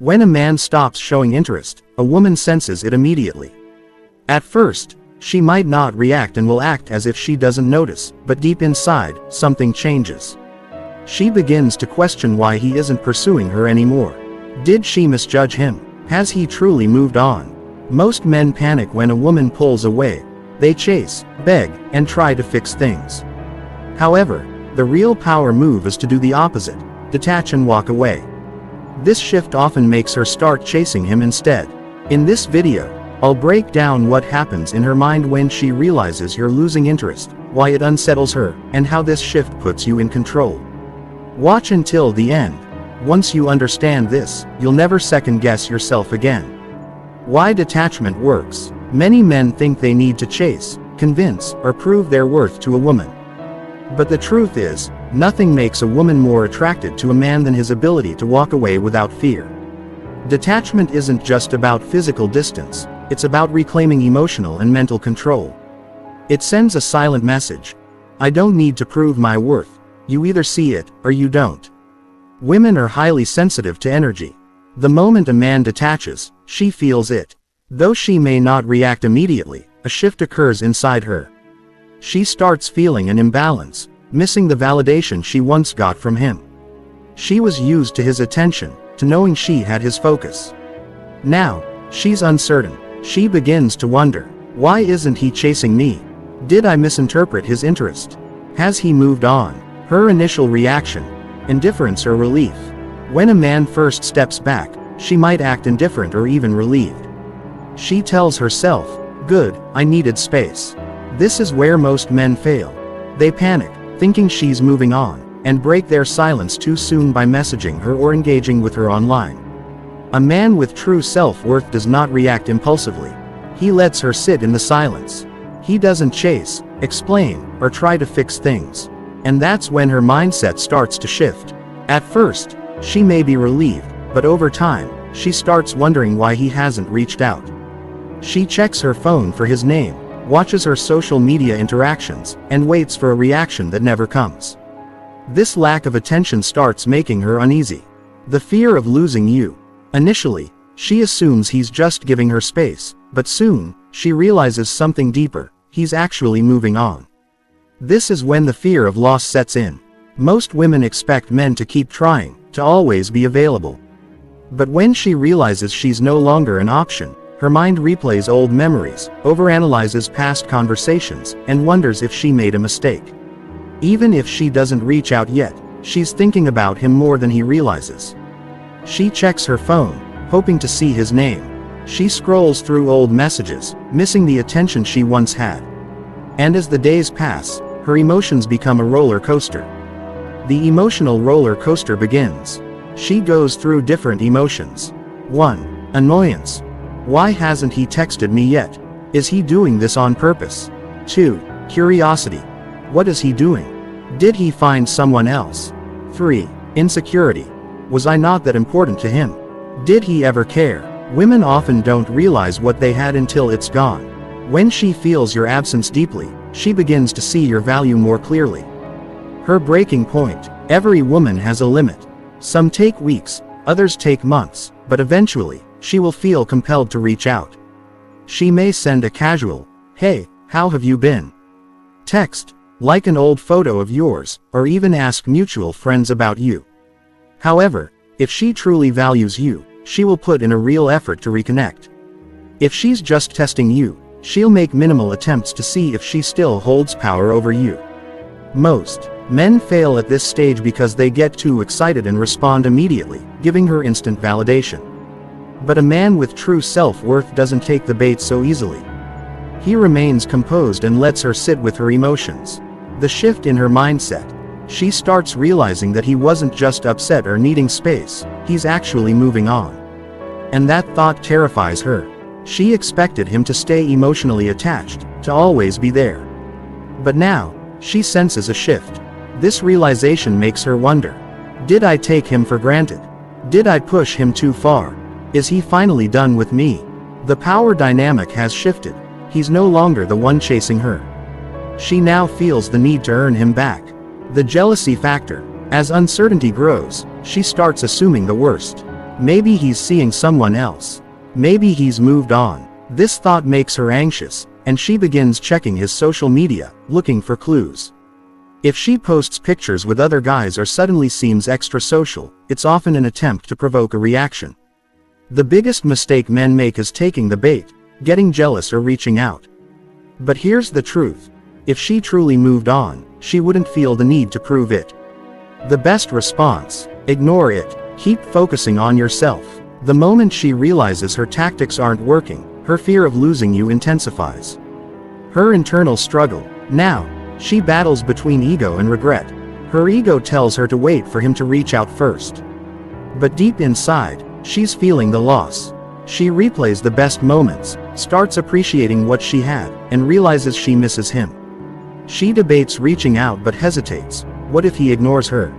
When a man stops showing interest, a woman senses it immediately. At first, she might not react and will act as if she doesn't notice, but deep inside, something changes. She begins to question why he isn't pursuing her anymore. Did she misjudge him? Has he truly moved on? Most men panic when a woman pulls away. They chase, beg, and try to fix things. However, the real power move is to do the opposite, detach and walk away. This shift often makes her start chasing him instead. In this video, I'll break down what happens in her mind when she realizes you're losing interest, why it unsettles her, and how this shift puts you in control. Watch until the end. Once you understand this, you'll never second-guess yourself again. Why detachment works. Many men think they need to chase, convince, or prove their worth to a woman. But the truth is, nothing makes a woman more attracted to a man than his ability to walk away without fear. Detachment isn't just about physical distance, it's about reclaiming emotional and mental control. It sends a silent message. I don't need to prove my worth. You either see it, or you don't. Women are highly sensitive to energy. The moment a man detaches, she feels it. Though she may not react immediately, a shift occurs inside her. She starts feeling an imbalance, missing the validation she once got from him. She was used to his attention, to knowing she had his focus. Now, she's uncertain. She begins to wonder, why isn't he chasing me? Did I misinterpret his interest? Has he moved on? Her initial reaction, indifference or relief. When a man first steps back, she might act indifferent or even relieved. She tells herself, good, I needed space. This is where most men fail. They panic, thinking she's moving on, and break their silence too soon by messaging her or engaging with her online. A man with true self-worth does not react impulsively. He lets her sit in the silence. He doesn't chase, explain, or try to fix things. And that's when her mindset starts to shift. At first, she may be relieved, but over time, she starts wondering why he hasn't reached out. She checks her phone for his name, watches her social media interactions, and waits for a reaction that never comes. This lack of attention starts making her uneasy. The fear of losing you. Initially, she assumes he's just giving her space, but soon, she realizes something deeper. He's actually moving on. This is when the fear of loss sets in. Most women expect men to keep trying, to always be available. But when she realizes she's no longer an option, her mind replays old memories, overanalyzes past conversations, and wonders if she made a mistake. Even if she doesn't reach out yet, she's thinking about him more than he realizes. She checks her phone, hoping to see his name. She scrolls through old messages, missing the attention she once had. And as the days pass, her emotions become a roller coaster. The emotional roller coaster begins. She goes through different emotions. 1. Annoyance. Why hasn't he texted me yet? Is he doing this on purpose? 2. Curiosity. What is he doing? Did he find someone else? 3. Insecurity. Was I not that important to him? Did he ever care? Women often don't realize what they had until it's gone. When she feels your absence deeply, she begins to see your value more clearly. Her breaking point. Every woman has a limit. Some take weeks, others take months, but eventually, she will feel compelled to reach out. She may send a casual, "Hey, how have you been?" text, like an old photo of yours, or even ask mutual friends about you. However, if she truly values you, she will put in a real effort to reconnect. If she's just testing you, she'll make minimal attempts to see if she still holds power over you. Most men fail at this stage because they get too excited and respond immediately, giving her instant validation. But a man with true self-worth doesn't take the bait so easily. He remains composed and lets her sit with her emotions. The shift in her mindset. She starts realizing that he wasn't just upset or needing space, he's actually moving on. And that thought terrifies her. She expected him to stay emotionally attached, to always be there. But now, she senses a shift. This realization makes her wonder. Did I take him for granted? Did I push him too far? Is he finally done with me? The power dynamic has shifted. He's no longer the one chasing her. She now feels the need to earn him back. The jealousy factor. As uncertainty grows, she starts assuming the worst. Maybe he's seeing someone else. Maybe he's moved on. This thought makes her anxious, and she begins checking his social media, looking for clues. If she posts pictures with other guys or suddenly seems extra social, it's often an attempt to provoke a reaction. The biggest mistake men make is taking the bait, getting jealous or reaching out. But here's the truth. If she truly moved on, she wouldn't feel the need to prove it. The best response: ignore it. Keep focusing on yourself. The moment she realizes her tactics aren't working, her fear of losing you intensifies. Her internal struggle. Now, she battles between ego and regret. Her ego tells her to wait for him to reach out first. But deep inside, she's feeling the loss. She replays the best moments, starts appreciating what she had, and realizes she misses him. She debates reaching out but hesitates. What if he ignores her?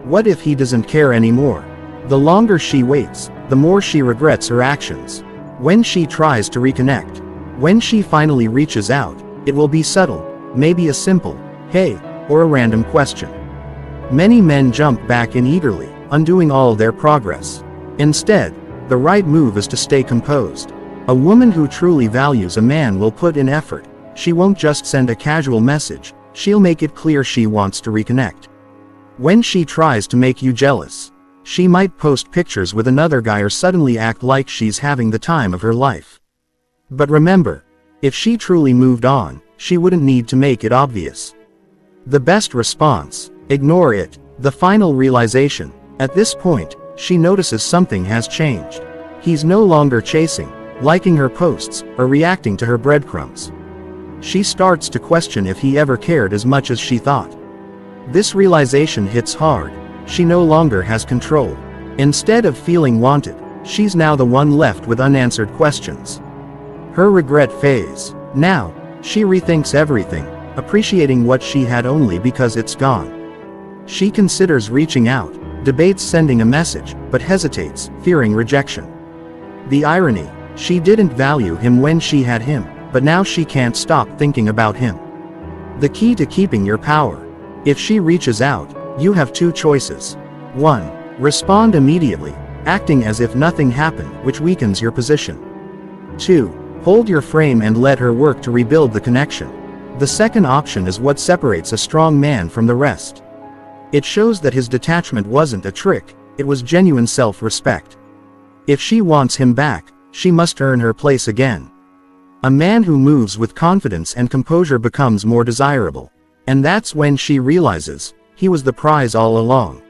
What if he doesn't care anymore? The longer she waits, the more she regrets her actions. When she tries to reconnect, when she finally reaches out, it will be subtle, maybe a simple, "Hey," or a random question. Many men jump back in eagerly, undoing all their progress. Instead, the right move is to stay composed. A woman who truly values a man will put in effort. She won't just send a casual message, she'll make it clear she wants to reconnect. When she tries to make you jealous, she might post pictures with another guy or suddenly act like she's having the time of her life. But remember, if she truly moved on, she wouldn't need to make it obvious. The best response: ignore it. The final realization: at this point, she notices something has changed. He's no longer chasing, liking her posts, or reacting to her breadcrumbs. She starts to question if he ever cared as much as she thought. This realization hits hard. She no longer has control. Instead of feeling wanted, she's now the one left with unanswered questions. Her regret phase. Now, she rethinks everything, appreciating what she had only because it's gone. She considers reaching out, debates sending a message, but hesitates, fearing rejection. The irony: she didn't value him when she had him, but now she can't stop thinking about him. The key to keeping your power. If she reaches out, you have two choices. 1. Respond immediately, acting as if nothing happened, which weakens your position. 2. Hold your frame and let her work to rebuild the connection. The second option is what separates a strong man from the rest. It shows that his detachment wasn't a trick, it was genuine self-respect. If she wants him back, she must earn her place again. A man who moves with confidence and composure becomes more desirable. And that's when she realizes, he was the prize all along.